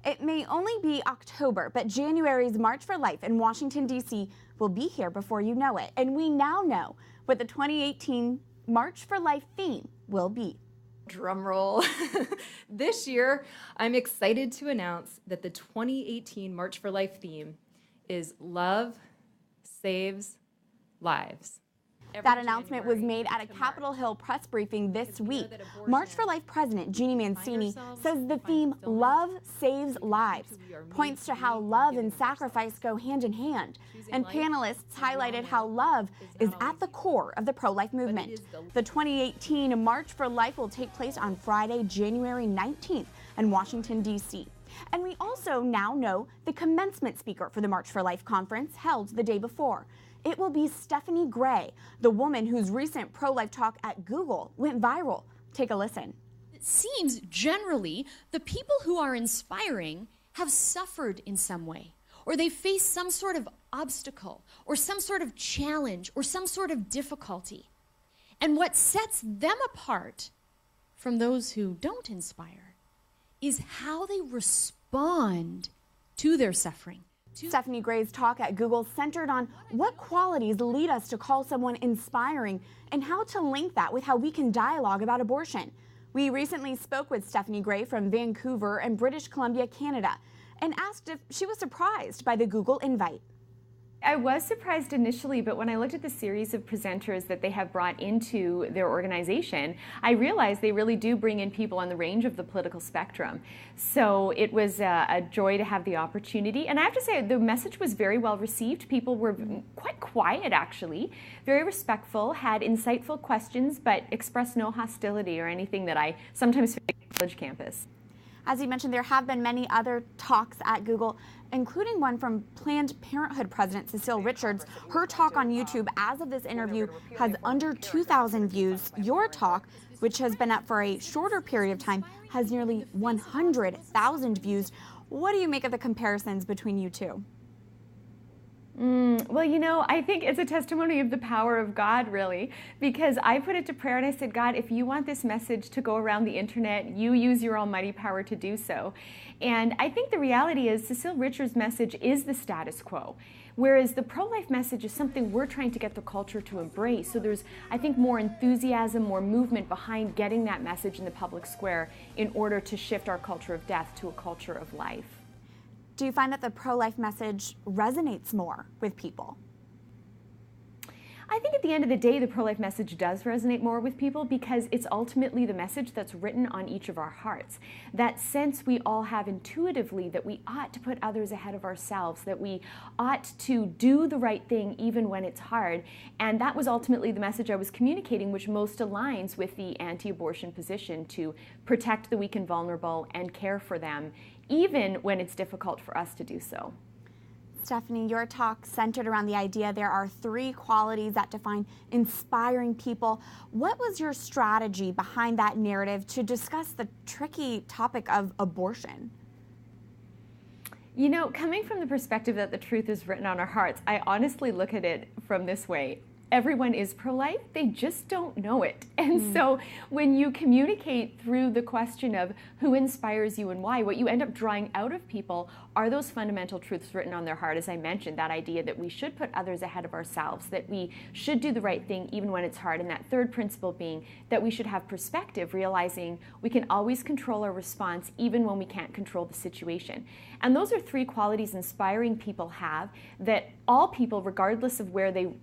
It may only be October, but January's March for Life in Washington, D.C. will be here before you know it. And we now know what the 2018 March for Life theme will be. Drum roll. This year, I'm excited to announce that the 2018 March for Life theme is Love Saves Lives. That announcement was made at a Capitol Hill press briefing this week. March for Life President Jeannie Mancini says the theme Love Saves Lives points to how love and sacrifice go hand in hand. And panelists highlighted how love is at the core of the pro-life movement. The 2018 March for Life will take place on Friday, January 19th in Washington, D.C. And we also now know the commencement speaker for the March for Life conference held the day before. It will be Stephanie Gray, the woman whose recent pro-life talk at Google went viral. Take a listen. It seems generally the people who are inspiring have suffered in some way, or they face some sort of obstacle, or some sort of challenge, or some sort of difficulty. And what sets them apart from those who don't inspire is how they respond to their suffering. Stephanie Gray's talk at Google centered on what qualities lead us to call someone inspiring and how to link that with how we can dialogue about abortion. We recently spoke with Stephanie Gray from Vancouver and British Columbia, Canada, and asked if she was surprised by the Google invite. I was surprised initially, but when I looked at the series of presenters that they have brought into their organization, I realized they really do bring in people on the range of the political spectrum. So it was a joy to have the opportunity. And I have to say, the message was very well received. People were quite quiet, actually, very respectful, had insightful questions, but expressed no hostility or anything that I sometimes face on the college campus. As you mentioned, there have been many other talks at Google, including one from Planned Parenthood President Cecile Richards. Her talk on YouTube as of this interview has under 2,000 views. Your talk, which has been up for a shorter period of time, has nearly 100,000 views. What do you make of the comparisons between you two? Well, you know, I think it's a testimony of the power of God, really, because I put it to prayer and I said, God, if you want this message to go around the internet, you use your almighty power to do so. And I think the reality is Cecile Richards' message is the status quo, whereas the pro-life message is something we're trying to get the culture to embrace. So there's, I think, more enthusiasm, more movement behind getting that message in the public square in order to shift our culture of death to a culture of life. Do you find that the pro-life message resonates more with people? I think at the end of the day, the pro-life message does resonate more with people because it's ultimately the message that's written on each of our hearts. That sense we all have intuitively that we ought to put others ahead of ourselves, that we ought to do the right thing even when it's hard. And that was ultimately the message I was communicating, which most aligns with the anti-abortion position to protect the weak and vulnerable and care for them, even when it's difficult for us to do so. Stephanie, your talk centered around the idea there are 3 qualities that define inspiring people. What was your strategy behind that narrative to discuss the tricky topic of abortion? You know, coming from the perspective that the truth is written on our hearts, I honestly look at it from this way. Everyone is pro-life, they just don't know it. And so when you communicate through the question of who inspires you and why, what you end up drawing out of people are those fundamental truths written on their heart. As I mentioned, that idea that we should put others ahead of ourselves, that we should do the right thing even when it's hard, and that third principle being that we should have perspective, realizing we can always control our response even when we can't control the situation. And those are 3 qualities inspiring people have that all people, regardless of where they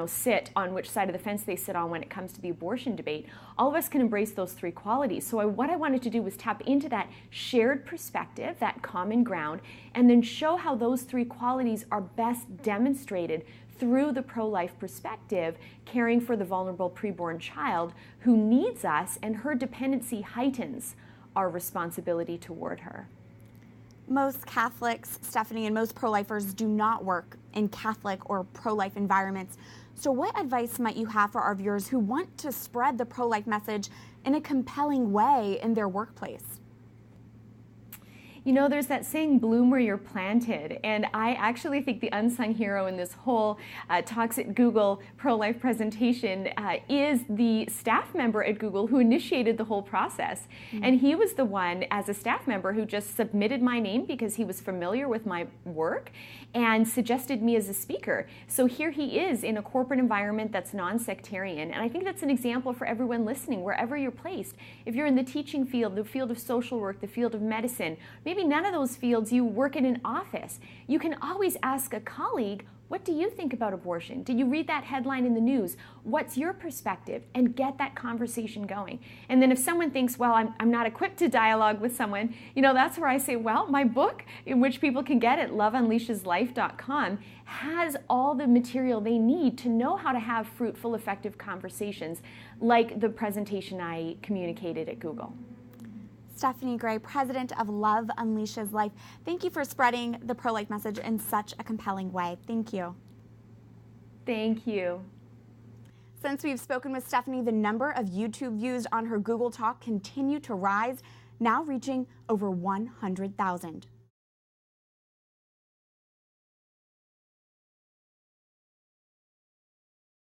sit, on which side of the fence they sit on when it comes to the abortion debate, all of us can embrace those 3 qualities. So what I wanted to do was tap into that shared perspective, that common ground, and then show how those 3 qualities are best demonstrated through the pro-life perspective, caring for the vulnerable preborn child who needs us, and her dependency heightens our responsibility toward her. Most Catholics, Stephanie, and most pro-lifers do not work in Catholic or pro-life environments. So what advice might you have for our viewers who want to spread the pro-life message in a compelling way in their workplace? You know, there's that saying, bloom where you're planted. And I actually think the unsung hero in this whole Talks at Google pro-life presentation is the staff member at Google who initiated the whole process. And he was the one, as a staff member, who just submitted my name because he was familiar with my work and suggested me as a speaker. So here he is in a corporate environment that's non-sectarian. And I think that's an example for everyone listening, wherever you're placed. If you're in the teaching field, the field of social work, the field of medicine, maybe none of those fields, you work in an office, you can always ask a colleague, what do you think about abortion? Did you read that headline in the news? What's your perspective? And get that conversation going. And then if someone thinks, well, I'm not equipped to dialogue with someone, you know, that's where I say, well, my book, in which people can get at loveunleasheslife.com, has all the material they need to know how to have fruitful, effective conversations like the presentation I communicated at Google. Stephanie Gray, president of Love Unleashes Life, thank you for spreading the pro-life message in such a compelling way. Thank you. Thank you. Since we've spoken with Stephanie, the number of YouTube views on her Google Talk continue to rise, now reaching over 100,000.